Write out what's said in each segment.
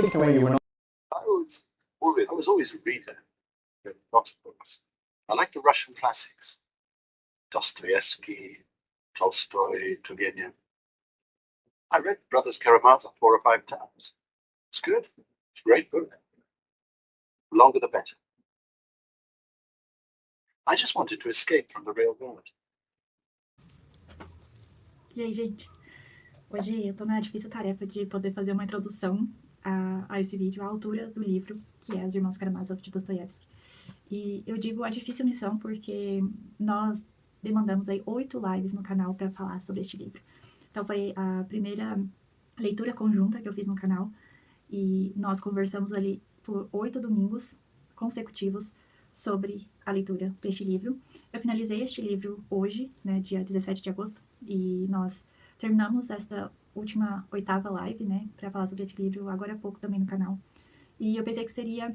thinking when you were not. I was always a reader, but lots of books. I like the Russian classics. Dostoevsky, Tolstoy, Turgenev. I read Brothers Karamazov 4 or 5 times. It's good. It's a great book. The longer the better. I just wanted to escape from the real world. E aí, gente? Hoje eu tô na difícil tarefa de poder fazer uma introdução a esse vídeo, à altura do livro, que é Os Irmãos Karamazov, de Dostoiévski. E eu digo a difícil missão porque nós demandamos aí 8 lives no canal para falar sobre este livro. Então foi a primeira leitura conjunta que eu fiz no canal e nós conversamos ali por 8 domingos consecutivos sobre a leitura deste livro. Eu finalizei este livro hoje, né, dia 17 de agosto, e nós terminamos esta última 8ª live, né, para falar sobre este livro agora há pouco também no canal. E eu pensei que seria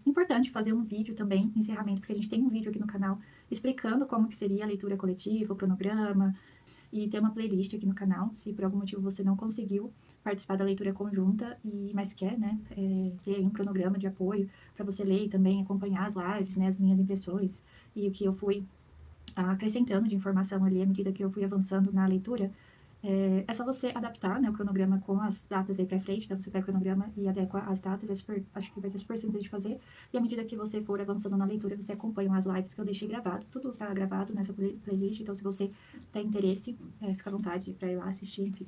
importante fazer um vídeo também, encerramento, porque a gente tem um vídeo aqui no canal explicando como que seria a leitura coletiva, o cronograma, e tem uma playlist aqui no canal, se por algum motivo você não conseguiu participar da leitura conjunta, mas quer, né, ter aí um cronograma de apoio para você ler e também acompanhar as lives, né, as minhas impressões e o que eu fui acrescentando de informação ali à medida que eu fui avançando na leitura. É só você adaptar, né, o cronograma com as datas aí pra frente, então você pega o cronograma e adequa as datas, acho que vai ser super simples de fazer, e à medida que você for avançando na leitura, você acompanha as lives que eu deixei gravado, tudo tá gravado nessa playlist, então se você tem interesse, fica à vontade pra ir lá assistir, enfim.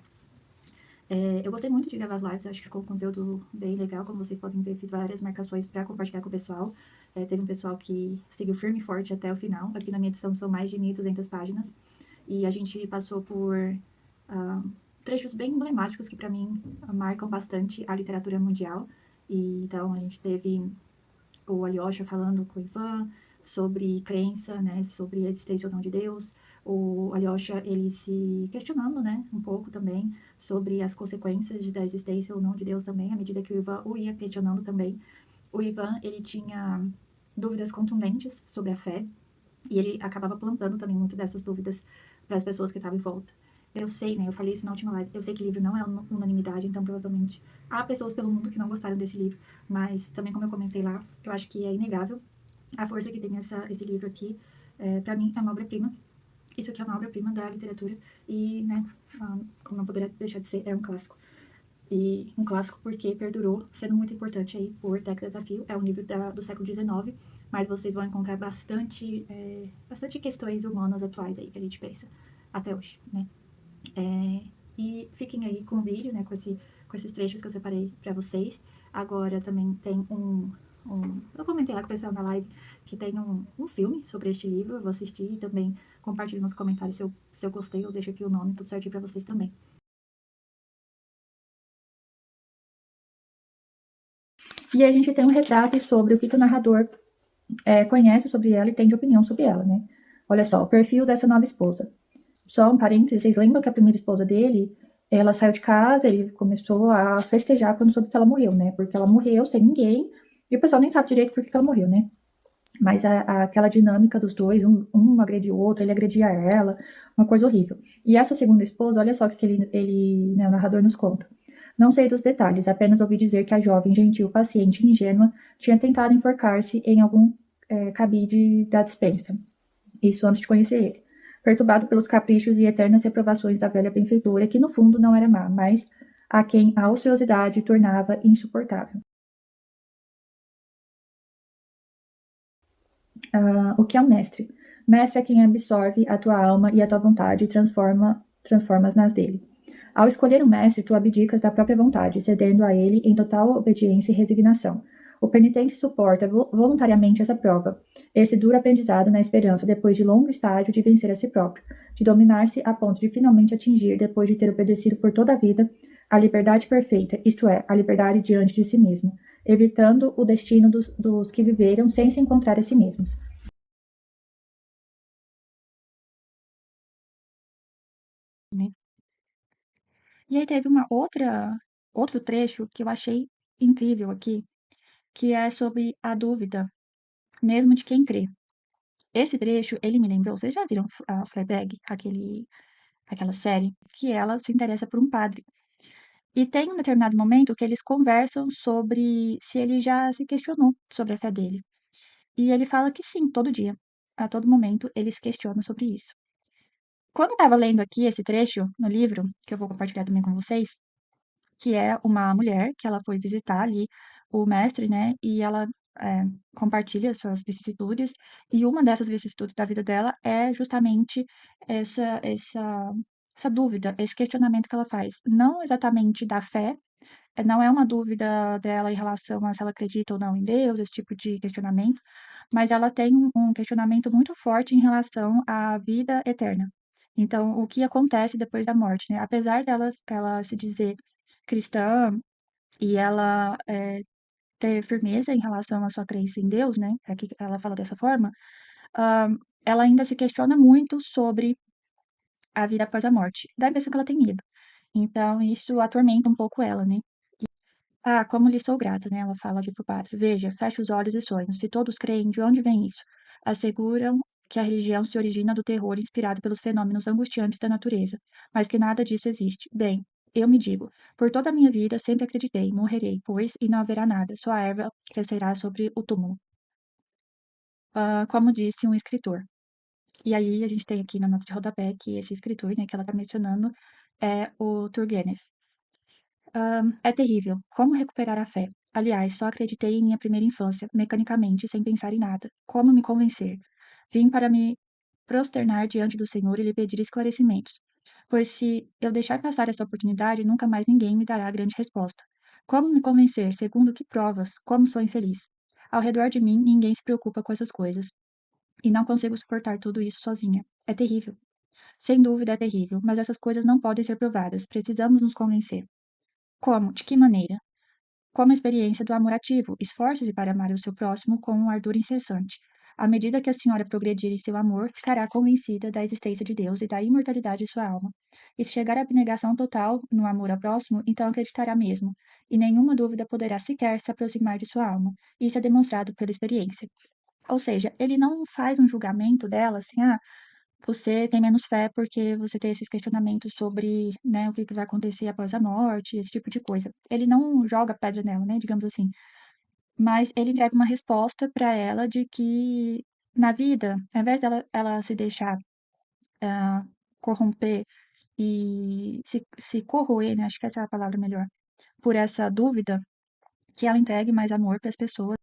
Eu gostei muito de gravar as lives, acho que ficou um conteúdo bem legal, como vocês podem ver, fiz várias marcações pra compartilhar com o pessoal, teve um pessoal que seguiu firme e forte até o final, aqui na minha edição são mais de 1.200 páginas, e a gente passou por trechos bem emblemáticos que, para mim, marcam bastante a literatura mundial. E, então, a gente teve o Alyosha falando com o Ivan sobre crença, né, sobre a existência ou não de Deus. O Alyosha, ele se questionando, né, um pouco também sobre as consequências da existência ou não de Deus também, à medida que o Ivan o ia questionando também. O Ivan, ele tinha dúvidas contundentes sobre a fé, e ele acabava plantando também muitas dessas dúvidas para as pessoas que estavam em volta. Eu sei, né, eu falei isso na última live, eu sei que o livro não é unanimidade, então provavelmente há pessoas pelo mundo que não gostaram desse livro, mas também como eu comentei lá, eu acho que é inegável a força que tem esse livro aqui. Para mim é uma obra-prima, isso aqui é uma obra-prima da literatura e, né, como não poderia deixar de ser, é um clássico. E um clássico porque perdurou, sendo muito importante aí por décadas a fio. É um livro do século XIX, mas vocês vão encontrar bastante questões humanas atuais aí que a gente pensa até hoje, né? E fiquem aí com o vídeo, né, com esses trechos que eu separei pra vocês. Agora também tem eu comentei lá com o pessoal na live que tem um filme sobre este livro, eu vou assistir e também compartilho nos comentários se eu gostei, eu deixo aqui o nome, tudo certinho pra vocês também. E a gente tem um retrato sobre o que o narrador conhece sobre ela e tem de opinião sobre ela, né? Olha só, o perfil dessa nova esposa. Só um parênteses, vocês lembram que a primeira esposa dele, ela saiu de casa, ele começou a festejar quando soube que ela morreu, né? Porque ela morreu sem ninguém, e o pessoal nem sabe direito por que ela morreu, né? Mas aquela dinâmica dos dois, um agredia o outro, ele agredia ela, uma coisa horrível. E essa segunda esposa, olha só o que ele né, o narrador nos conta. Não sei dos detalhes, apenas ouvi dizer que a jovem, gentil, paciente e ingênua tinha tentado enforcar-se em algum cabide da despensa. Isso antes de conhecer ele. Perturbado pelos caprichos e eternas reprovações da velha benfeitora, que no fundo não era má, mas a quem a ociosidade tornava insuportável. O que é um mestre? Mestre é quem absorve a tua alma e a tua vontade e transformas nas dele. Ao escolher um mestre, tu abdicas da própria vontade, cedendo a ele em total obediência e resignação. O penitente suporta voluntariamente essa prova, esse duro aprendizado na esperança, depois de longo estágio, de vencer a si próprio, de dominar-se a ponto de finalmente atingir, depois de ter obedecido por toda a vida, a liberdade perfeita, isto é, a liberdade diante de si mesmo, evitando o destino dos que viveram sem se encontrar a si mesmos. Né? E aí teve outro trecho que eu achei incrível aqui, que é sobre a dúvida, mesmo de quem crê. Esse trecho, ele me lembrou, vocês já viram a Fleabag, aquela série, que ela se interessa por um padre. E tem um determinado momento que eles conversam sobre se ele já se questionou sobre a fé dele. E ele fala que sim, todo dia. A todo momento ele se questiona sobre isso. Quando eu estava lendo aqui esse trecho no livro, que eu vou compartilhar também com vocês, que é uma mulher que ela foi visitar ali o mestre, né? E ela é, compartilha suas vicissitudes. E uma dessas vicissitudes da vida dela é justamente essa, essa, essa dúvida, esse questionamento que ela faz. Não exatamente da fé, não é uma dúvida dela em relação a se ela acredita ou não em Deus, esse tipo de questionamento, mas ela tem um questionamento muito forte em relação à vida eterna. Então, o que acontece depois da morte, né? Apesar ela se dizer cristã e ela ter firmeza em relação à sua crença em Deus, né? Aqui ela fala dessa forma, ah, ela ainda se questiona muito sobre a vida após a morte. Dá a impressão que ela tem medo. Então, isso atormenta um pouco ela, né? Ah, como lhe sou grata, né? Ela fala aqui pro padre. Veja, feche os olhos e sonhos. Se todos creem, de onde vem isso? Asseguram que a religião se origina do terror inspirado pelos fenômenos angustiantes da natureza, mas que nada disso existe. Bem, eu me digo, por toda a minha vida sempre acreditei, morrerei, pois, e não haverá nada, só a erva crescerá sobre o túmulo. Como disse um escritor. E aí a gente tem aqui na nota de rodapé que esse escritor, né, que ela está mencionando, é o Turgenev. É terrível. Como recuperar a fé? Aliás, só acreditei em minha primeira infância, mecanicamente, sem pensar em nada. Como me convencer? Vim para me prosternar diante do Senhor e lhe pedir esclarecimentos. Pois se eu deixar passar esta oportunidade, nunca mais ninguém me dará a grande resposta. Como me convencer? Segundo que provas? Como sou infeliz? Ao redor de mim, ninguém se preocupa com essas coisas. E não consigo suportar tudo isso sozinha. É terrível. Sem dúvida é terrível, mas essas coisas não podem ser provadas. Precisamos nos convencer. Como? De que maneira? Como a experiência do amor ativo, esforce-se para amar o seu próximo com um ardor incessante. À medida que a senhora progredir em seu amor, ficará convencida da existência de Deus e da imortalidade de sua alma. E se chegar à abnegação total no amor ao próximo, então acreditará mesmo, e nenhuma dúvida poderá sequer se aproximar de sua alma. Isso é demonstrado pela experiência. Ou seja, ele não faz um julgamento dela assim, você tem menos fé porque você tem esses questionamentos sobre, né, o que que vai acontecer após a morte, esse tipo de coisa. Ele não joga pedra nela, né, digamos assim, mas ele entrega uma resposta para ela de que na vida, ao invés dela ela se deixar ah, corromper e se corroer, né, acho que essa é a palavra melhor, por essa dúvida, que ela entregue mais amor para as pessoas,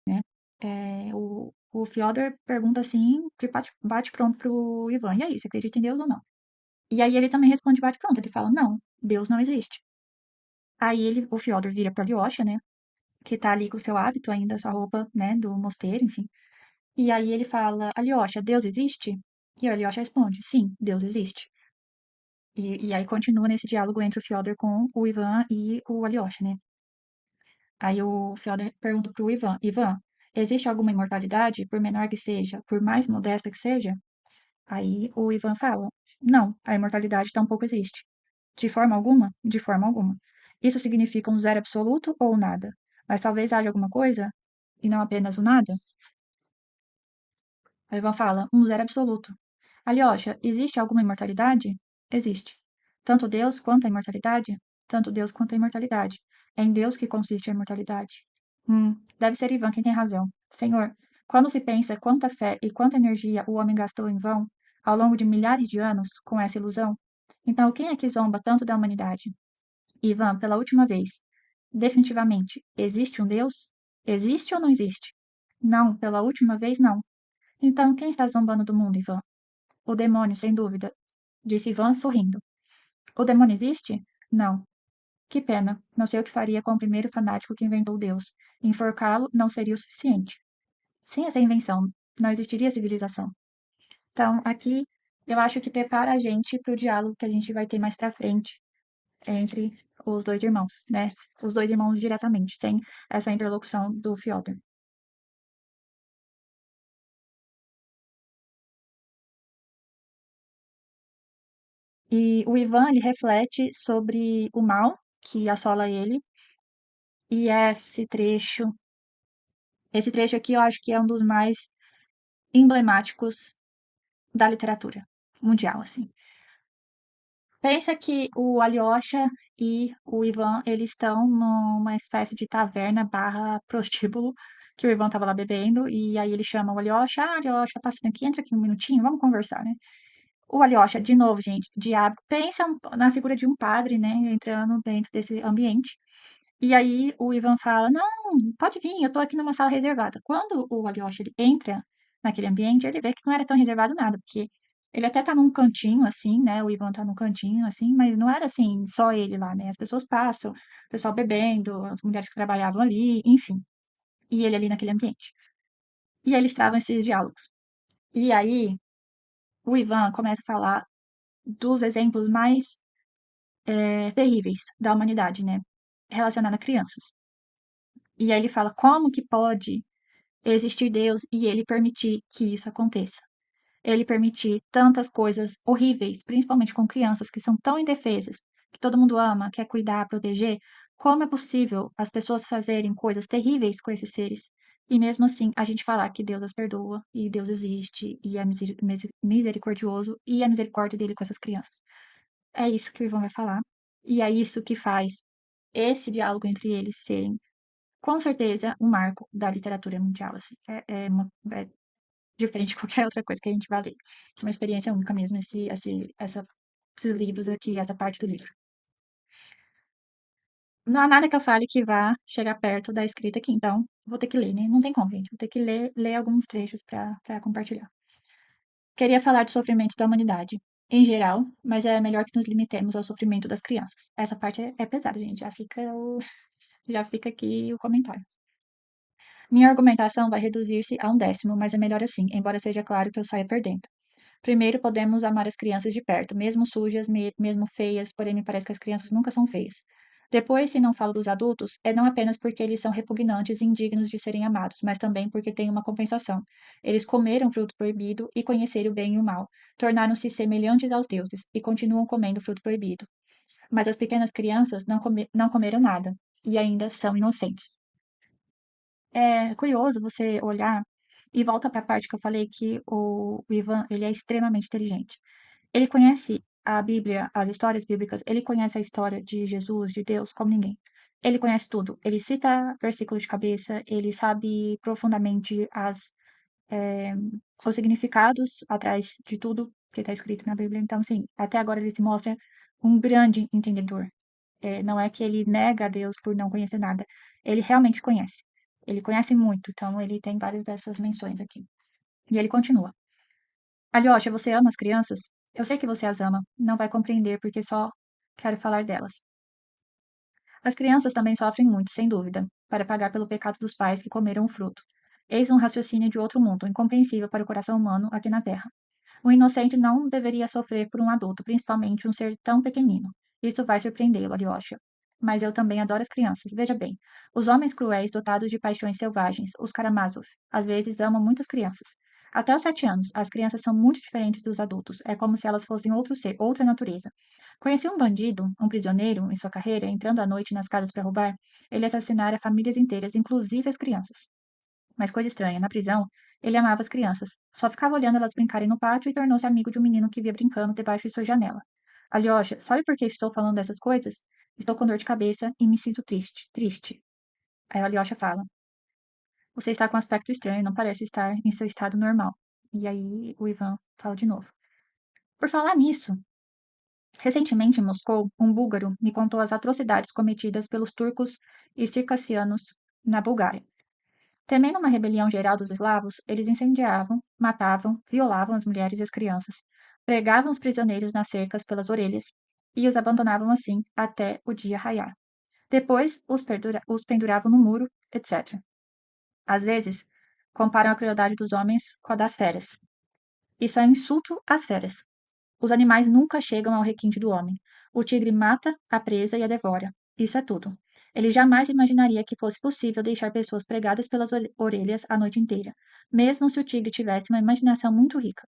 né? O Fyodor pergunta assim, de bate pronto pro Ivan, e aí, você acredita em Deus ou não? E aí ele também responde bate-pronto, ele fala, não, Deus não existe. Aí o Fyodor vira pra Alyosha, né, que tá ali com o seu hábito ainda, sua roupa, né, do mosteiro, enfim. E aí ele fala, Alyosha, Deus existe? E a Alyosha responde, sim, Deus existe. E aí continua nesse diálogo entre o Fyodor com o Ivan e o Alyosha, né. Aí o Fyodor pergunta pro Ivan, Ivan, existe alguma imortalidade, por menor que seja, por mais modesta que seja? Aí o Ivan fala: não, a imortalidade tampouco existe. De forma alguma? De forma alguma. Isso significa um zero absoluto ou um nada? Mas talvez haja alguma coisa e não apenas o nada? A Ivan fala: um zero absoluto. Alyosha, existe alguma imortalidade? Existe. Tanto Deus quanto a imortalidade? Tanto Deus quanto a imortalidade. É em Deus que consiste a imortalidade. Deve ser Ivan quem tem razão. Senhor, quando se pensa quanta fé e quanta energia o homem gastou em vão, ao longo de milhares de anos, com essa ilusão, então quem é que zomba tanto da humanidade? Ivan, pela última vez. Definitivamente, existe um Deus? Existe ou não existe? Não, pela última vez não. Então, quem está zombando do mundo, Ivan? O demônio, sem dúvida, disse Ivan sorrindo. O demônio existe? Não. Que pena. Não sei o que faria com o primeiro fanático que inventou Deus. Enforcá-lo não seria o suficiente. Sem essa invenção, não existiria civilização. Então, aqui, eu acho que prepara a gente para o diálogo que a gente vai ter mais para frente entre os dois irmãos, né? Os dois irmãos diretamente, sem essa interlocução do Fyodor. E o Ivan, ele reflete sobre o mal que assola ele. E esse trecho aqui eu acho que é um dos mais emblemáticos da literatura mundial, assim. Pensa que o Alyosha e o Ivan, eles estão numa espécie de taverna barra prostíbulo, que o Ivan tava lá bebendo, e aí ele chama o Alyosha, Alyosha, passando aqui, entra aqui um minutinho, vamos conversar, né? O Alyosha, de novo, gente, diabo, pensa na figura de um padre, né, entrando dentro desse ambiente. E aí o Ivan fala, não, pode vir, eu tô aqui numa sala reservada. Quando o Alyosha ele entra naquele ambiente, ele vê que não era tão reservado nada, porque ele até tá num cantinho, assim, né, o Ivan tá num cantinho, assim, mas não era, assim, só ele lá, né, as pessoas passam, o pessoal bebendo, as mulheres que trabalhavam ali, enfim, e ele ali naquele ambiente. E aí eles travam esses diálogos. E aí o Ivan começa a falar dos exemplos mais terríveis da humanidade, né, relacionado a crianças. E aí ele fala como que pode existir Deus e ele permitir que isso aconteça. Ele permitir tantas coisas horríveis, principalmente com crianças que são tão indefesas, que todo mundo ama, quer cuidar, proteger. Como é possível as pessoas fazerem coisas terríveis com esses seres? E mesmo assim, a gente falar que Deus as perdoa, e Deus existe, e é misericordioso, e a misericórdia dele com essas crianças. É isso que o Ivan vai falar. E é isso que faz esse diálogo entre eles serem, com certeza, um marco da literatura mundial. Assim. É diferente de qualquer outra coisa que a gente vai ler. É uma experiência única mesmo, esses livros aqui, essa parte do livro. Não há nada que eu fale que vá chegar perto da escrita aqui, então vou ter que ler, né? Não tem como, gente. Vou ter que ler alguns trechos para compartilhar. Queria falar do sofrimento da humanidade, em geral, mas é melhor que nos limitemos ao sofrimento das crianças. Essa parte é pesada, gente. Já fica aqui o comentário. Minha argumentação vai reduzir-se a 1/10, mas é melhor assim, embora seja claro que eu saia perdendo. Primeiro, podemos amar as crianças de perto, mesmo sujas, mesmo feias, porém me parece que as crianças nunca são feias. Depois, se não falo dos adultos, é não apenas porque eles são repugnantes e indignos de serem amados, mas também porque tem uma compensação. Eles comeram fruto proibido e conheceram o bem e o mal, tornaram-se semelhantes aos deuses e continuam comendo fruto proibido. Mas as pequenas crianças não comeram nada e ainda são inocentes. É curioso você olhar e volta para a parte que eu falei que o Ivan, ele é extremamente inteligente. Ele conhece a Bíblia, as histórias bíblicas, ele conhece a história de Jesus, de Deus, como ninguém. Ele conhece tudo. Ele cita versículos de cabeça, ele sabe profundamente os significados atrás de tudo que está escrito na Bíblia. Então, sim, até agora ele se mostra um grande entendedor. Não é que ele nega a Deus por não conhecer nada. Ele realmente conhece. Ele conhece muito, então ele tem várias dessas menções aqui. E ele continua. Alyosha, você ama as crianças? Eu sei que você as ama. Não vai compreender porque só quero falar delas. As crianças também sofrem muito, sem dúvida, para pagar pelo pecado dos pais que comeram o fruto. Eis um raciocínio de outro mundo, incompreensível para o coração humano aqui na Terra. O inocente não deveria sofrer por um adulto, principalmente um ser tão pequenino. Isso vai surpreendê-lo, Alyosha. Mas eu também adoro as crianças. Veja bem, os homens cruéis dotados de paixões selvagens, os Karamazov, às vezes amam muitas crianças. Até os 7 anos, as crianças são muito diferentes dos adultos. É como se elas fossem outro ser, outra natureza. Conheci um bandido, um prisioneiro, em sua carreira, entrando à noite nas casas para roubar. Ele assassinara famílias inteiras, inclusive as crianças. Mas coisa estranha, na prisão, ele amava as crianças. Só ficava olhando elas brincarem no pátio e tornou-se amigo de um menino que via brincando debaixo de sua janela. Alyosha, sabe por que estou falando dessas coisas? Estou com dor de cabeça e me sinto triste, triste. Aí o Alyosha fala, você está com um aspecto estranho, não parece estar em seu estado normal. E aí o Ivan fala de novo. Por falar nisso, recentemente em Moscou, um búlgaro me contou as atrocidades cometidas pelos turcos e circassianos na Bulgária. Temendo uma rebelião geral dos eslavos, eles incendiavam, matavam, violavam as mulheres e as crianças, pregavam os prisioneiros nas cercas pelas orelhas e os abandonavam assim até o dia raiar. Depois os penduravam no muro, etc. Às vezes, comparam a crueldade dos homens com a das feras. Isso é um insulto às feras. Os animais nunca chegam ao requinte do homem. O tigre mata a presa e a devora. Isso é tudo. Ele jamais imaginaria que fosse possível deixar pessoas pregadas pelas orelhas a noite inteira, mesmo se o tigre tivesse uma imaginação muito rica.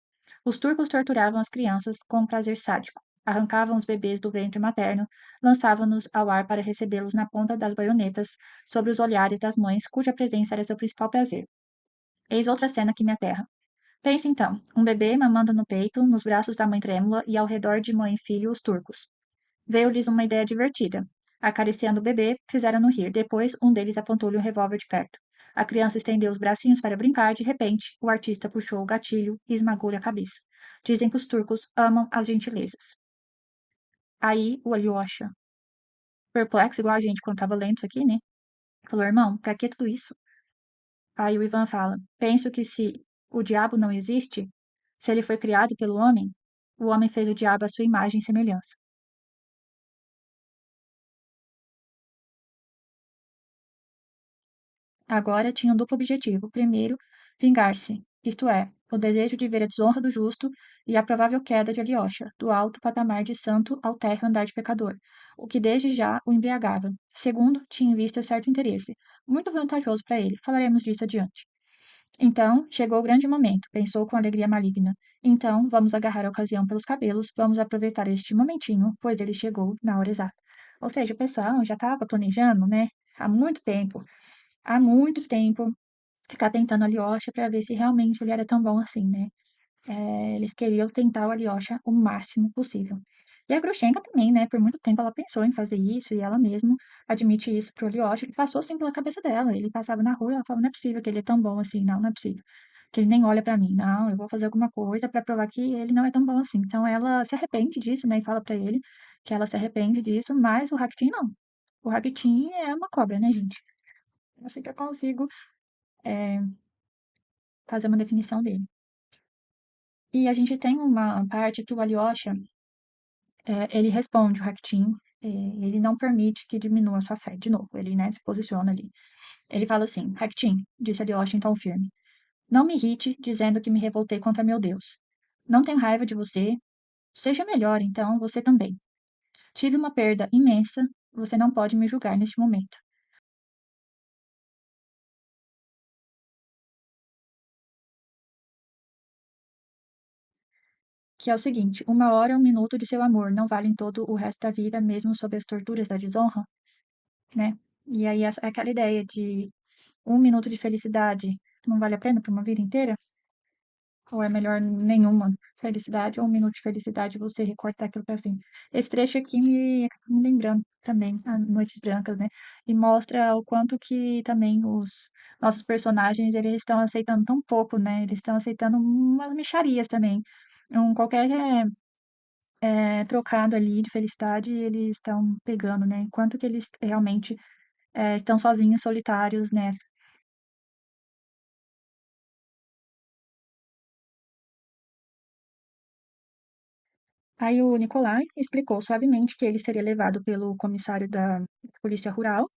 Os turcos torturavam as crianças com um prazer sádico. Arrancavam os bebês do ventre materno, lançavam-nos ao ar para recebê-los na ponta das baionetas, sobre os olhares das mães, cuja presença era seu principal prazer. Eis outra cena que me aterra. Pense então, um bebê mamando no peito, nos braços da mãe trêmula e ao redor de mãe e filho os turcos. Veio-lhes uma ideia divertida. Acariciando o bebê, fizeram-no rir. Depois, um deles apontou-lhe um revólver de perto. A criança estendeu os bracinhos para brincar. De repente, o artista puxou o gatilho e esmagou-lhe a cabeça. Dizem que os turcos amam as gentilezas. Aí, o Alyosha, perplexo igual a gente quando estava lendo isso aqui, né? Falou, irmão, pra que tudo isso? Aí o Ivan fala, penso que se o diabo não existe, se ele foi criado pelo homem, o homem fez o diabo à sua imagem e semelhança. Agora tinha um duplo objetivo. Primeiro, vingar-se, isto é, o desejo de ver a desonra do justo e a provável queda de Alyosha, do alto patamar de santo ao térreo andar de pecador, o que desde já o embriagava. Segundo, tinha em vista certo interesse, muito vantajoso para ele. Falaremos disso adiante. Então, chegou o grande momento, pensou com alegria maligna. Então, vamos agarrar a ocasião pelos cabelos, vamos aproveitar este momentinho, pois ele chegou na hora exata. Ou seja, o pessoal já estava planejando, né, há muito tempo, ficar tentando a Alyosha para ver se realmente ele era tão bom assim, né? Eles queriam tentar o Alyosha o máximo possível. E a Grushenka também, né? Por muito tempo ela pensou em fazer isso e ela mesma admite isso pro Alyosha, que passou assim pela cabeça dela. Ele passava na rua e ela falava, não é possível que ele é tão bom assim, não, não é possível. Que ele nem olha pra mim, não, eu vou fazer alguma coisa pra provar que ele não é tão bom assim. Então ela se arrepende disso, né? E fala pra ele que ela se arrepende disso, mas o Rakitin não. O Rakitin é uma cobra, né, gente? Assim que eu consigo fazer uma definição dele. E a gente tem uma parte que o Alyosha, ele responde o Raktin, ele não permite que diminua a sua fé. De novo, ele, né, se posiciona ali. Ele fala assim, Raktin, disse Alyosha em tom firme, não me irrite dizendo que me revoltei contra meu Deus. Não tenho raiva de você. Seja melhor, então, você também. Tive uma perda imensa, você não pode me julgar neste momento. Que é o seguinte, uma hora, um minuto de seu amor não valem todo o resto da vida, mesmo sob as torturas da desonra, né? E aí aquela ideia de um minuto de felicidade não vale a pena para uma vida inteira? Ou é melhor nenhuma felicidade ou um minuto de felicidade você recortar aquilo para sempre? Esse trecho aqui me acaba me lembrando também a Noites Brancas, né? E mostra o quanto que também os nossos personagens eles estão aceitando tão pouco, né? Eles estão aceitando umas mixarias também. Qualquer trocado ali de felicidade eles estão pegando, né? Quanto que eles realmente estão sozinhos, solitários, né? Aí o Nicolai explicou suavemente que ele seria levado pelo comissário da Polícia Rural,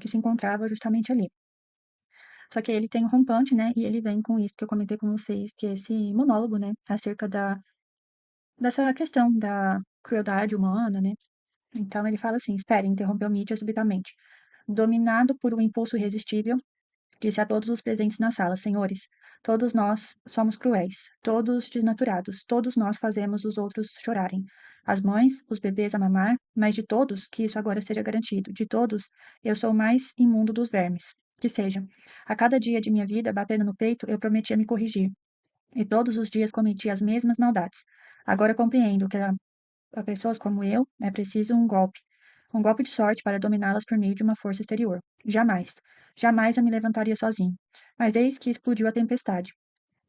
que se encontrava justamente ali. Só que ele tem um rompante, né? E ele vem com isso que eu comentei com vocês, que é esse monólogo, né? Acerca dessa questão da crueldade humana, né? Então ele fala assim: espere, interrompeu Mídia subitamente. Dominado por um impulso irresistível, disse a todos os presentes na sala: senhores, todos nós somos cruéis, todos desnaturados, todos nós fazemos os outros chorarem. As mães, os bebês a mamar, mas de todos, que isso agora seja garantido, de todos, eu sou o mais imundo dos vermes. Que seja. A cada dia de minha vida, batendo no peito, eu prometia me corrigir. E todos os dias cometi as mesmas maldades. Agora compreendo que a pessoas como eu é preciso um golpe de sorte para dominá-las por meio de uma força exterior. Jamais, jamais eu me levantaria sozinho. Mas eis que explodiu a tempestade.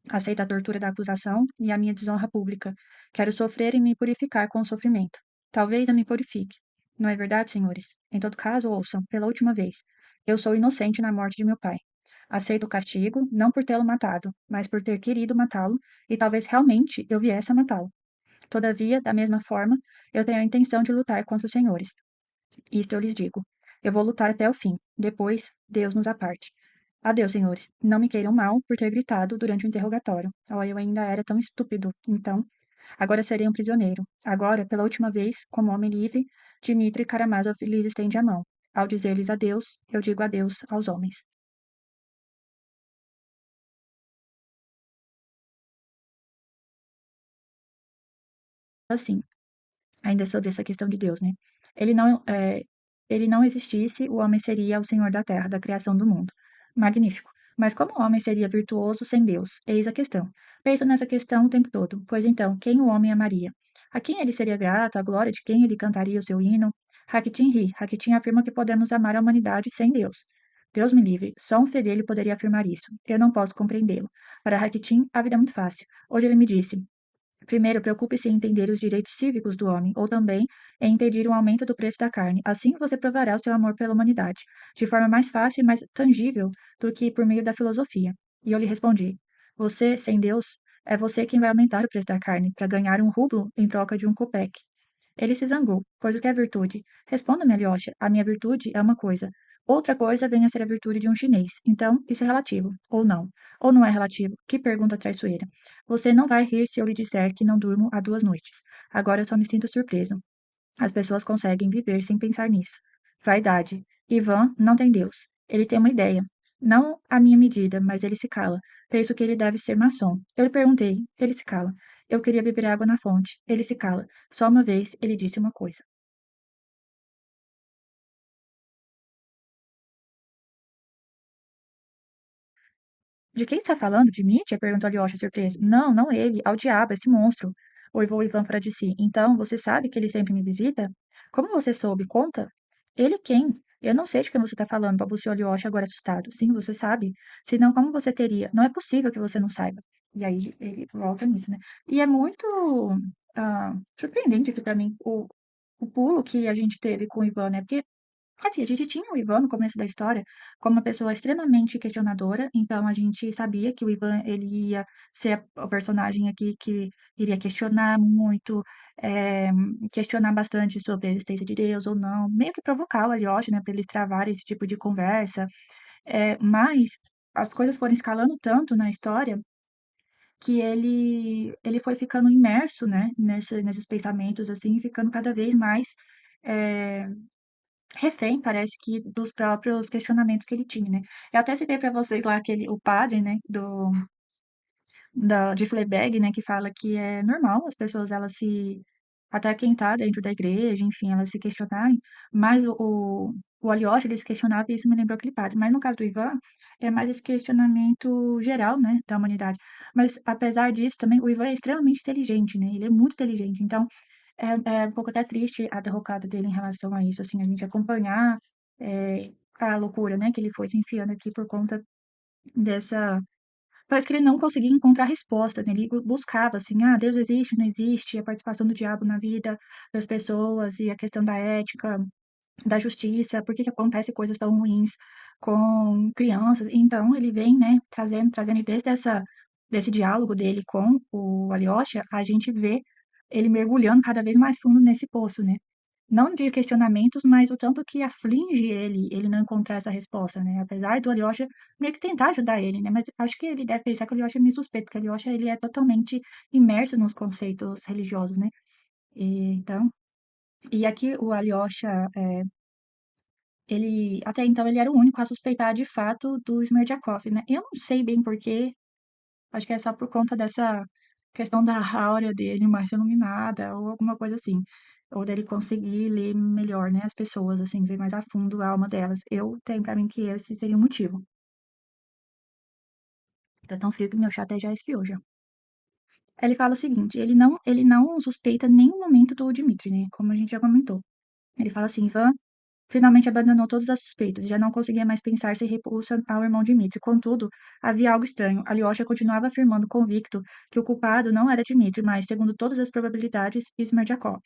Aceito a tortura da acusação e a minha desonra pública. Quero sofrer e me purificar com o sofrimento. Talvez eu me purifique. Não é verdade, senhores? Em todo caso, ouçam, pela última vez. Eu sou inocente na morte de meu pai. Aceito o castigo, não por tê-lo matado, mas por ter querido matá-lo, e talvez realmente eu viesse a matá-lo. Todavia, da mesma forma, eu tenho a intenção de lutar contra os senhores. Isto eu lhes digo. Eu vou lutar até o fim. Depois, Deus nos aparte. Adeus, senhores. Não me queiram mal por ter gritado durante o interrogatório. Oh, eu ainda era tão estúpido. Então, agora serei um prisioneiro. Agora, pela última vez, como homem livre, Dmitri Karamazov lhes estende a mão. Ao dizer-lhes adeus, eu digo adeus aos homens. Assim, ainda sobre essa questão de Deus, né? Ele não, ele não existisse, o homem seria o senhor da terra, da criação do mundo. Magnífico. Mas como o homem seria virtuoso sem Deus? Eis a questão. Penso nessa questão o tempo todo. Pois então, quem o homem amaria? A quem ele seria grato? A glória de quem ele cantaria o seu hino? Hakitin ri. Hakitin afirma que podemos amar a humanidade sem Deus. Deus me livre, só um fedelho poderia afirmar isso. Eu não posso compreendê-lo. Para Hakitin, a vida é muito fácil. Hoje ele me disse: primeiro, preocupe-se em entender os direitos cívicos do homem, ou também em impedir o aumento do preço da carne. Assim você provará o seu amor pela humanidade, de forma mais fácil e mais tangível do que por meio da filosofia. E eu lhe respondi: você, sem Deus, é você quem vai aumentar o preço da carne, para ganhar um rublo em troca de um copeque. Ele se zangou, pois o que é virtude? Responda-me, Alyosha, a minha virtude é uma coisa. Outra coisa vem a ser a virtude de um chinês. Então, isso é relativo, ou não. Ou não é relativo? Que pergunta traiçoeira. Você não vai rir se eu lhe disser que não durmo há 2 noites. Agora eu só me sinto surpreso. As pessoas conseguem viver sem pensar nisso. Vaidade. Ivan não tem Deus. Ele tem uma ideia. Não à minha medida, mas ele se cala. Penso que ele deve ser maçom. Eu lhe perguntei. Ele se cala. Eu queria beber água na fonte. Ele se cala. Só uma vez ele disse uma coisa. De quem está falando? De Mitya? Perguntou Alyosha surpreso. Não, não ele. Ao diabo, esse monstro. Uivou Ivan fora de si. Então, você sabe que ele sempre me visita? Como você soube? Conta. Ele quem? Eu não sei de quem você está falando, balbuciou Alyosha agora assustado. Sim, você sabe. Senão, como você teria? Não é possível que você não saiba. E aí ele volta nisso, né? E é muito surpreendente aqui pra mim o pulo que a gente teve com o Ivan, né? Porque assim, a gente tinha o Ivan no começo da história como uma pessoa extremamente questionadora, então a gente sabia que o Ivan ele ia ser o personagem aqui que iria questionar muito, questionar bastante sobre a existência de Deus ou não, meio que provocar o Alyosha, né, para eles travarem esse tipo de conversa, mas as coisas foram escalando tanto na história que ele foi ficando imerso, né, nesses pensamentos, assim, ficando cada vez mais eh, refém, parece que, dos próprios questionamentos que ele tinha, né. Eu até citei para vocês lá aquele o padre, né, de Fleabag, né, que fala que é normal as pessoas elas se até quem tá dentro da igreja, enfim, elas se questionarem, mas o Alyosha, ele se questionava e isso me lembrou aquele padre. Mas no caso do Ivan, é mais esse questionamento geral, né, da humanidade. Mas apesar disso também, o Ivan é extremamente inteligente, né, ele é muito inteligente, então é um pouco até triste a derrocada dele em relação a isso, assim, a gente acompanhar, a loucura, né, que ele foi se enfiando aqui por conta dessa parece que ele não conseguia encontrar resposta, né, ele buscava, assim: "Ah, Deus existe, não existe?", a participação do diabo na vida das pessoas e a questão da ética, da justiça, por que que acontece coisas tão ruins com crianças. Então ele vem, né, trazendo desde desse diálogo dele com o Alyosha, a gente vê ele mergulhando cada vez mais fundo nesse poço, né. Não de questionamentos, mas o tanto que aflige ele não encontrar essa resposta, né, apesar do Alyosha meio que tentar ajudar ele, né, mas acho que ele deve pensar que o Alyosha é meio suspeito, porque o Alyosha ele é totalmente imerso nos conceitos religiosos, né. Então e aqui o Alyosha, ele até então ele era o único a suspeitar de fato do Smerdjakov, né. Eu não sei bem porquê, acho que é só por conta dessa questão da áurea dele mais iluminada ou alguma coisa assim, ou dele conseguir ler melhor, né, as pessoas, assim, ver mais a fundo a alma delas. Eu tenho pra mim que esse seria o motivo. Tá tão frio que meu chá até já esfriou já. Ele fala o seguinte, ele não suspeita em nenhum momento do Dmitri, né, como a gente já comentou. Ele fala assim: "Ivan finalmente abandonou todas as suspeitas, já não conseguia mais pensar sem repulsa ao irmão Dmitri. Contudo, havia algo estranho. Alyosha continuava afirmando convicto que o culpado não era Dmitri, mas, segundo todas as probabilidades, Smerdjakov.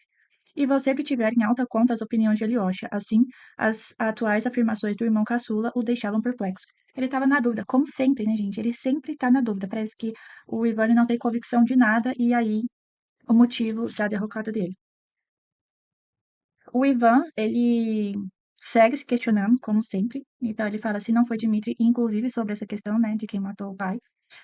E vou sempre tiver em alta conta as opiniões de Alyosha. Assim, as atuais afirmações do irmão caçula o deixavam perplexo. Ele estava na dúvida, como sempre, né, gente? Ele sempre está na dúvida. Parece que o Ivan não tem convicção de nada, e aí o motivo da derrocada dele. O Ivan, ele segue se questionando, como sempre. Então, ele fala se não foi Dmitri, inclusive sobre essa questão, né, de quem matou o pai.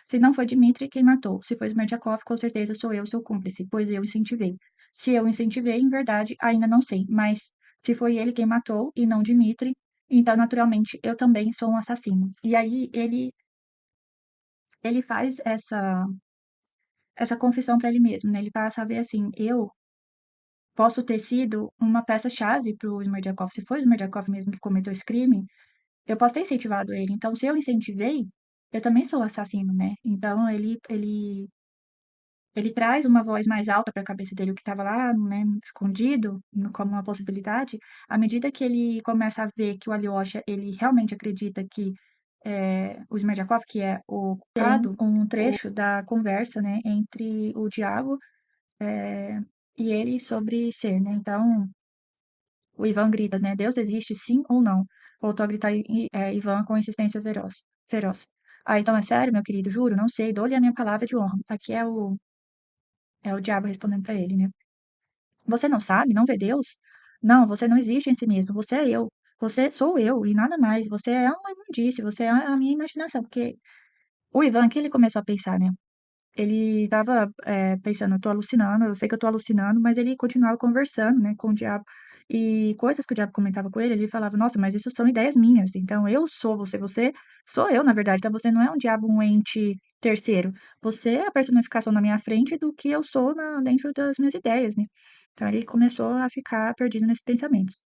Se não foi Dmitri, quem matou? Se foi Smerdyakov, com certeza sou eu seu cúmplice, pois eu incentivei. Se eu incentivei, em verdade, ainda não sei. Mas se foi ele quem matou e não Dmitri, então, naturalmente, eu também sou um assassino. E aí ele faz essa confissão para ele mesmo, né? Ele passa a ver assim, eu posso ter sido uma peça-chave para o Smerdjakov. Se foi o Smerdjakov mesmo que cometeu esse crime, eu posso ter incentivado ele. Então, se eu incentivei, eu também sou assassino, né? Então ele traz uma voz mais alta para a cabeça dele, o que estava lá, né, escondido, como uma possibilidade. À medida que ele começa a ver que o Alyosha, ele realmente acredita que o Smerdyakov, que é o culpado, um trecho da conversa, né, entre o diabo e ele sobre ser, né? Então, o Ivan grita, né? Deus existe, sim ou não? Voltou a gritar Ivan com insistência feroz. Ah, então é sério, meu querido? Juro, não sei. Dou-lhe a minha palavra de honra. Aqui é o diabo respondendo para ele, né? Você não sabe? Não vê Deus? Não, você não existe em si mesmo. Você é eu. Você sou eu e nada mais. Você é uma imundície. Você é a minha imaginação. Porque o Ivan, que ele começou a pensar, né? Ele estava pensando, eu tô alucinando, eu sei que eu tô alucinando, mas ele continuava conversando, né, com o diabo. E coisas que o diabo comentava com ele falava, nossa, mas isso são ideias minhas. Então eu sou você, você sou eu, na verdade. Então você não é um diabo, um ente terceiro. Você é a personificação na minha frente do que eu sou dentro das minhas ideias, né? Então ele começou a ficar perdido nesses pensamentos.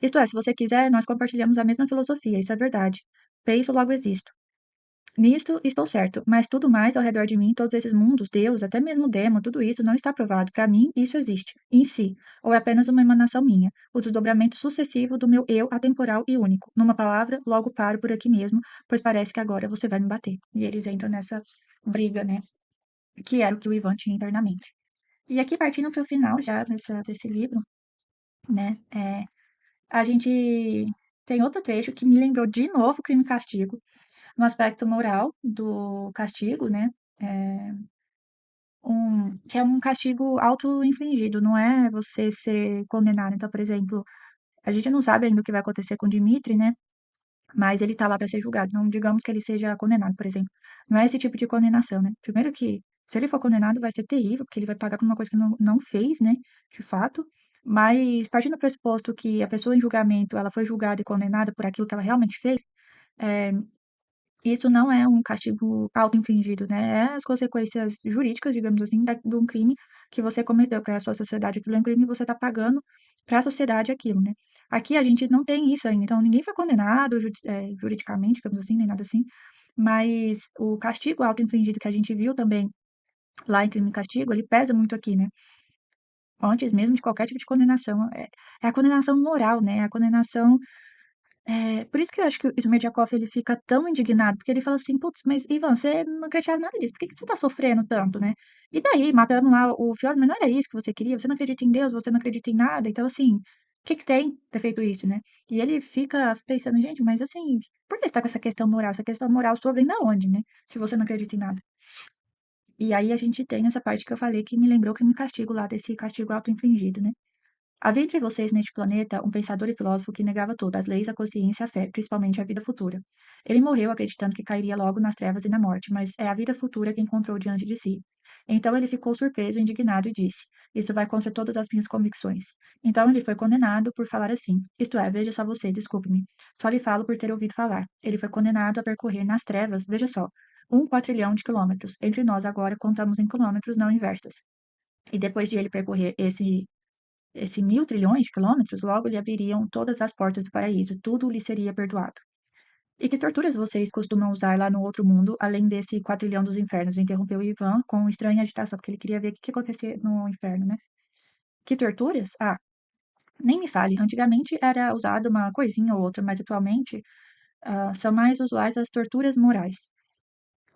Isto é, se você quiser, nós compartilhamos a mesma filosofia, isso é verdade. Penso, logo existo. Nisto estou certo, mas tudo mais ao redor de mim, todos esses mundos, Deus, até mesmo o demo, tudo isso não está provado. Para mim, isso existe, em si, ou é apenas uma emanação minha, o desdobramento sucessivo do meu eu atemporal e único. Numa palavra, logo paro por aqui mesmo, pois parece que agora você vai me bater. E eles entram nessa briga, né, que era o que o Ivan tinha internamente. E aqui, partindo para o final já desse livro, né, a gente tem outro trecho que me lembrou de novo Crime e Castigo, no aspecto moral do castigo, né? É, que é um castigo auto-infligido, não é você ser condenado. Então, por exemplo, a gente não sabe ainda o que vai acontecer com o Dimitri, né? Mas ele tá lá para ser julgado. Não digamos que ele seja condenado, por exemplo. Não é esse tipo de condenação, né? Primeiro que, se ele for condenado, vai ser terrível, porque ele vai pagar por uma coisa que não fez, né? De fato. Mas, partindo do pressuposto que a pessoa em julgamento, ela foi julgada e condenada por aquilo que ela realmente fez, é, isso não é um castigo auto-infligido, né? É as consequências jurídicas, digamos assim, de um crime que você cometeu para a sua sociedade. Aquilo é um crime e você está pagando para a sociedade aquilo, né? Aqui a gente não tem isso ainda. Então, ninguém foi condenado juridicamente, digamos assim, nem nada assim. Mas o castigo auto-infligido que a gente viu também lá em Crime e Castigo, ele pesa muito aqui, né? Antes mesmo de qualquer tipo de condenação. É a condenação moral, né? É a condenação por isso que eu acho que o Smerdyakov ele fica tão indignado, porque ele fala assim: "Putz, mas Ivan, você não acreditava em nada disso, por que que você tá sofrendo tanto, né? E daí, matando lá o Fjord, mas não era isso que você queria, você não acredita em Deus, você não acredita em nada, então assim, o que que tem ter feito isso, né?" E ele fica pensando: "Gente, mas assim, por que você tá com essa questão moral? Essa questão moral sua vem da onde, né? Se você não acredita em nada." E aí a gente tem essa parte que eu falei que me lembrou que me castigo lá, desse castigo auto-infligido, né? Havia entre vocês neste planeta um pensador e filósofo que negava tudo, as leis, a consciência, a fé, principalmente a vida futura. Ele morreu acreditando que cairia logo nas trevas e na morte, mas é a vida futura que encontrou diante de si. Então ele ficou surpreso e indignado e disse: Isso vai contra todas as minhas convicções. Então ele foi condenado por falar assim. Isto é, veja só você, desculpe-me. Só lhe falo por ter ouvido falar. Ele foi condenado a percorrer nas trevas, veja só, 1 quatrilhão de quilômetros. Entre nós agora contamos em quilômetros, não em verstas. E depois de ele percorrer esse 1.000 trilhões de quilômetros, logo lhe abririam todas as portas do paraíso, tudo lhe seria perdoado. E que torturas vocês costumam usar lá no outro mundo, além desse 4 trilhão dos infernos? Interrompeu Ivan com estranha agitação, porque ele queria ver o que acontecia no inferno, né? Que torturas? Ah, nem me fale. Antigamente era usada uma coisinha ou outra, mas atualmente são mais usuais as torturas morais,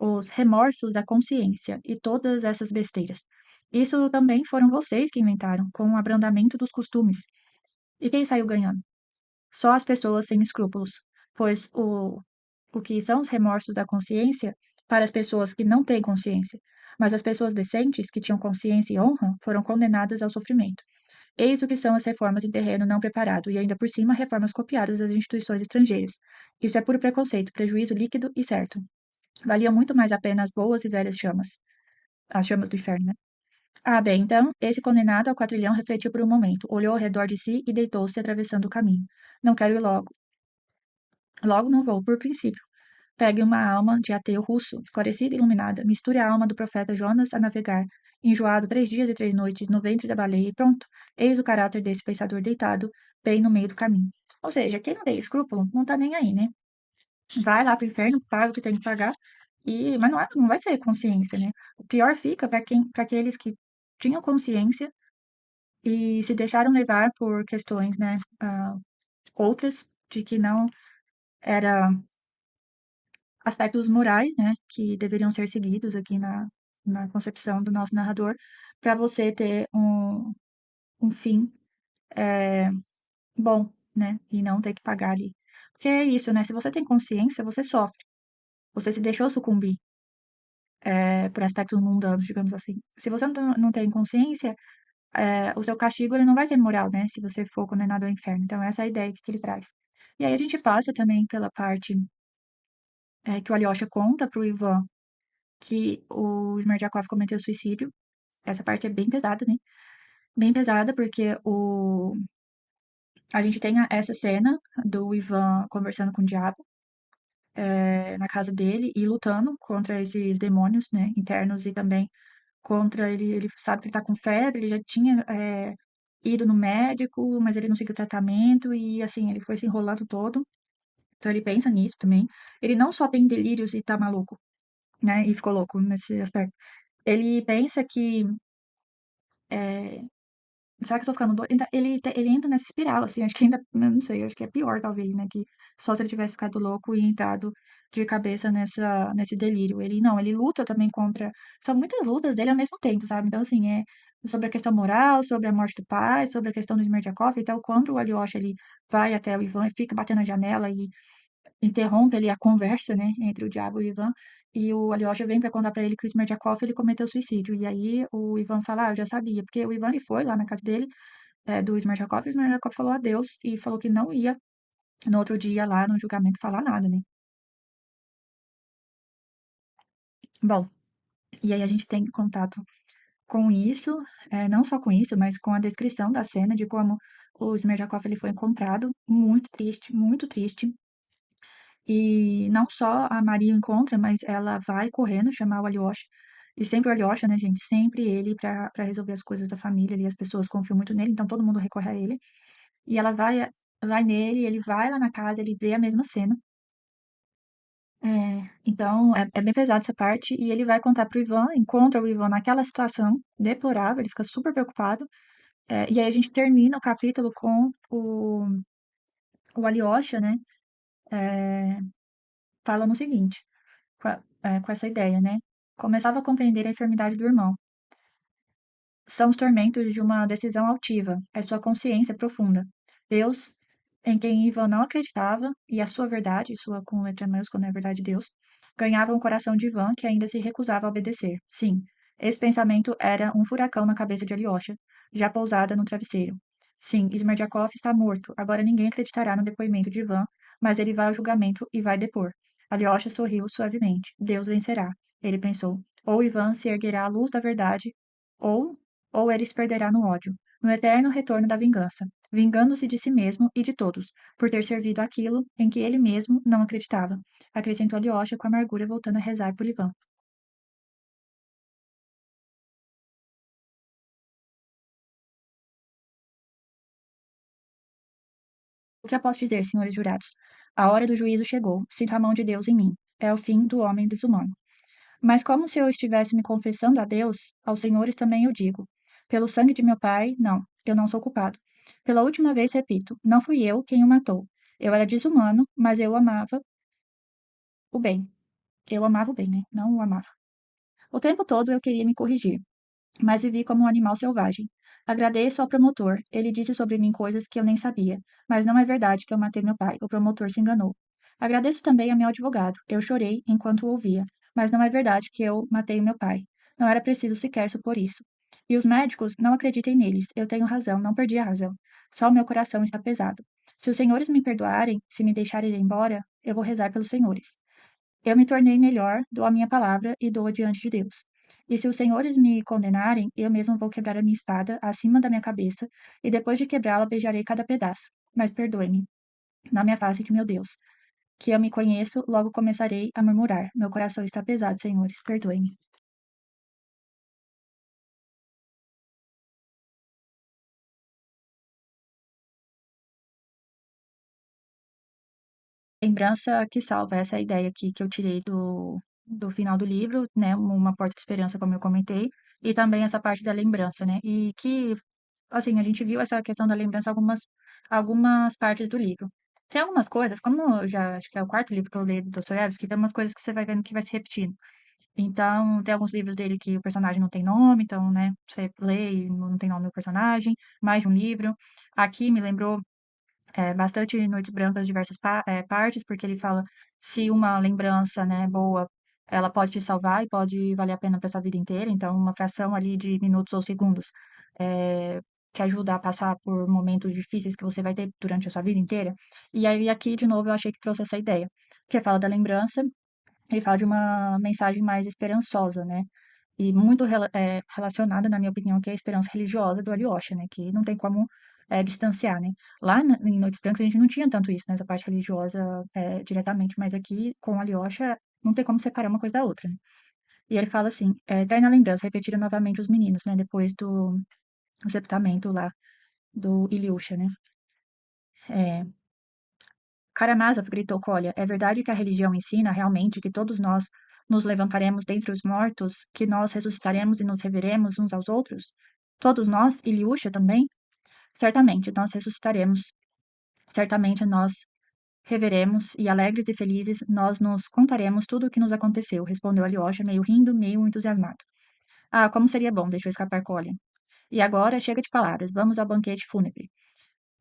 os remorsos da consciência e todas essas besteiras. Isso também foram vocês que inventaram, com o abrandamento dos costumes. E quem saiu ganhando? Só as pessoas sem escrúpulos, pois o que são os remorsos da consciência para as pessoas que não têm consciência, mas as pessoas decentes que tinham consciência e honra foram condenadas ao sofrimento. Eis o que são as reformas em terreno não preparado e ainda por cima reformas copiadas das instituições estrangeiras. Isso é puro preconceito, prejuízo líquido e certo. Valiam muito mais a pena as boas e velhas chamas, as chamas do inferno, né? Ah, bem, então, esse condenado ao 4 trilhão refletiu por um momento, olhou ao redor de si e deitou-se atravessando o caminho. Não quero ir logo. Logo não vou, por princípio. Pegue uma alma de ateu russo, esclarecida e iluminada, misture a alma do profeta Jonas a navegar, enjoado 3 dias e 3 noites no ventre da baleia e pronto. Eis o caráter desse pensador deitado, bem no meio do caminho. Ou seja, quem não tem escrúpulo não tá nem aí, né? vai lá pro inferno, paga o que tem que pagar, mas não vai ser consciência, né? O pior fica para aqueles que tinham consciência e se deixaram levar por questões, né, outras, de que não era aspectos morais, né, que deveriam ser seguidos aqui na concepção do nosso narrador, para você ter um fim bom, né, e não ter que pagar ali. Porque é isso, né, se você tem consciência, você sofre, você se deixou sucumbir, por aspectos mundanos, digamos assim. Se você não tem consciência, o seu castigo ele não vai ser moral, né, se você for condenado ao inferno. Então essa é a ideia que ele traz. E aí a gente passa também pela parte, que o Alyosha conta pro Ivan que o Smerdjakov cometeu suicídio. Essa parte é bem pesada, né? Bem pesada, porque a gente tem essa cena do Ivan conversando com o diabo, na casa dele e lutando contra esses demônios, né, internos e também contra ele. Ele sabe que ele tá com febre, ele já tinha ido no médico, mas ele não seguiu o tratamento e assim, ele foi se enrolando todo. Então ele pensa nisso também. Ele não só tem delírios e tá maluco, né, e ficou louco nesse aspecto. Ele pensa que será que eu tô ficando doida? Então, ele entra nessa espiral, assim, acho que ainda, eu não sei, acho que é pior, talvez, né? Que só se ele tivesse ficado louco e entrado de cabeça nesse delírio. Ele luta também contra. São muitas lutas dele ao mesmo tempo, sabe? Então, assim, é sobre a questão moral, sobre a morte do pai, sobre a questão do Smerdjakov. Então, quando o Alyosha ele vai até o Ivan e fica batendo na janela e interrompe ali a conversa, né, entre o diabo e o Ivan, e o Alyosha vem para contar para ele que o Smerdjakov ele cometeu suicídio. E aí o Ivan fala, eu já sabia, porque o Ivan ele foi lá na casa dele, do Smerdjakov, e o Smerdjakov falou adeus e falou que não ia no outro dia lá no julgamento falar nada, né. Bom, e aí a gente tem contato com isso, não só com isso, mas com a descrição da cena de como o Smerdjakov ele foi encontrado, muito triste, muito triste. E não só a Maria o encontra, mas ela vai correndo chamar o Alyosha. E sempre o Alyosha, né, gente? Sempre ele para resolver as coisas da família ali. As pessoas confiam muito nele, então todo mundo recorre a ele. E ela vai nele, ele vai lá na casa, ele vê a mesma cena. Então é bem pesado essa parte. E ele vai contar pro Ivan, encontra o Ivan naquela situação deplorável, ele fica super preocupado. E aí a gente termina o capítulo com o Alyosha, né? Falando o seguinte. Com essa ideia, né? Começava a compreender a enfermidade do irmão. São os tormentos de uma decisão altiva, é sua consciência profunda. Deus, em quem Ivan não acreditava, e a sua verdade, sua com letra maiúscula, não é verdade Deus, ganhava o coração de Ivan, que ainda se recusava a obedecer. Sim, esse pensamento era um furacão na cabeça de Alyosha, já pousada no travesseiro. Sim, Smerdjakov está morto. Agora ninguém acreditará no depoimento de Ivan, mas ele vai ao julgamento e vai depor. Alyosha sorriu suavemente. Deus vencerá, ele pensou. Ou Ivan se erguerá à luz da verdade, ou ele se perderá no ódio, no eterno retorno da vingança, vingando-se de si mesmo e de todos, por ter servido aquilo em que ele mesmo não acreditava, acrescentou Alyosha com amargura voltando a rezar por Ivan. O que eu posso dizer, senhores jurados? A hora do juízo chegou, sinto a mão de Deus em mim. É o fim do homem desumano. Mas como se eu estivesse me confessando a Deus, aos senhores também eu digo. Pelo sangue de meu pai, não, eu não sou culpado. Pela última vez repito, não fui eu quem o matou. Eu era desumano, mas eu amava o bem. Eu amava o bem, né? Não o amava. O tempo todo eu queria me corrigir, mas vivi como um animal selvagem. Agradeço ao promotor. Ele disse sobre mim coisas que eu nem sabia, mas não é verdade que eu matei meu pai. O promotor se enganou. Agradeço também a meu advogado. Eu chorei enquanto o ouvia, mas não é verdade que eu matei o meu pai. Não era preciso sequer supor isso. E os médicos, não acreditem neles. Eu tenho razão, não perdi a razão. Só o meu coração está pesado. Se os senhores me perdoarem, se me deixarem ir embora, eu vou rezar pelos senhores. Eu me tornei melhor, dou a minha palavra e dou-a diante de Deus. E se os senhores me condenarem, eu mesmo vou quebrar a minha espada acima da minha cabeça, e depois de quebrá-la beijarei cada pedaço. Mas perdoe-me, não me afaste de meu Deus. Que eu me conheço, logo começarei a murmurar. Meu coração está pesado, senhores, perdoe-me. lembrança que salva, essa é a ideia aqui que eu tirei do final do livro, né? Uma porta de esperança, como eu comentei, e também essa parte da lembrança, né? E que, assim, a gente viu essa questão da lembrança em algumas partes do livro. Tem algumas coisas, como eu já acho que é o quarto livro que eu leio do Dostoiévski, tem umas coisas que você vai vendo que vai se repetindo. Então, tem alguns livros dele que o personagem não tem nome, então, né, você lê e não tem nome do personagem, mais de um livro. Aqui me lembrou bastante Noites Brancas, diversas partes, porque ele fala se uma lembrança, né, boa, ela pode te salvar e pode valer a pena para sua vida inteira. Então, uma fração ali de minutos ou segundos eh, te ajuda a passar por momentos difíceis que você vai ter durante a sua vida inteira. E aí, aqui, de novo, eu achei que trouxe essa ideia, que fala da lembrança e fala de uma mensagem mais esperançosa, né? E muito relacionada, na minha opinião, que é a esperança religiosa do Alyosha, né? Que não tem como distanciar, né? Lá em Noites Brancas a gente não tinha tanto isso, né? Essa parte religiosa diretamente, mas aqui com o Alyosha não tem como separar uma coisa da outra, né? E ele fala assim, eterna lembrança, repetiram novamente os meninos, né? Depois do sepultamento lá do Ilyusha, né? É, Karamazov gritou Kolya, é verdade que a religião ensina realmente que todos nós nos levantaremos dentre os mortos, que nós ressuscitaremos e nos reveremos uns aos outros? Todos nós, Ilyusha também? Certamente nós ressuscitaremos, certamente nós reveremos e alegres e felizes nós nos contaremos tudo o que nos aconteceu, respondeu Alyosha, meio rindo, meio entusiasmado. Ah, como seria bom, deixou escapar Kolya. E agora chega de palavras, vamos ao banquete fúnebre.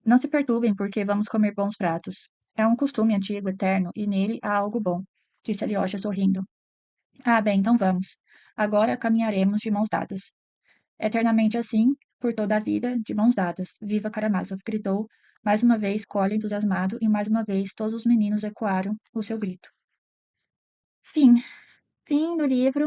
Não se perturbem, porque vamos comer bons pratos. É um costume antigo, eterno, e nele há algo bom, disse Alyosha sorrindo. Ah, bem, então vamos. Agora caminharemos de mãos dadas. Eternamente assim, por toda a vida, de mãos dadas. Viva Karamazov! Gritou, mais uma vez Colin entusiasmado, e mais uma vez todos os meninos ecoaram o seu grito. Fim. Fim do livro.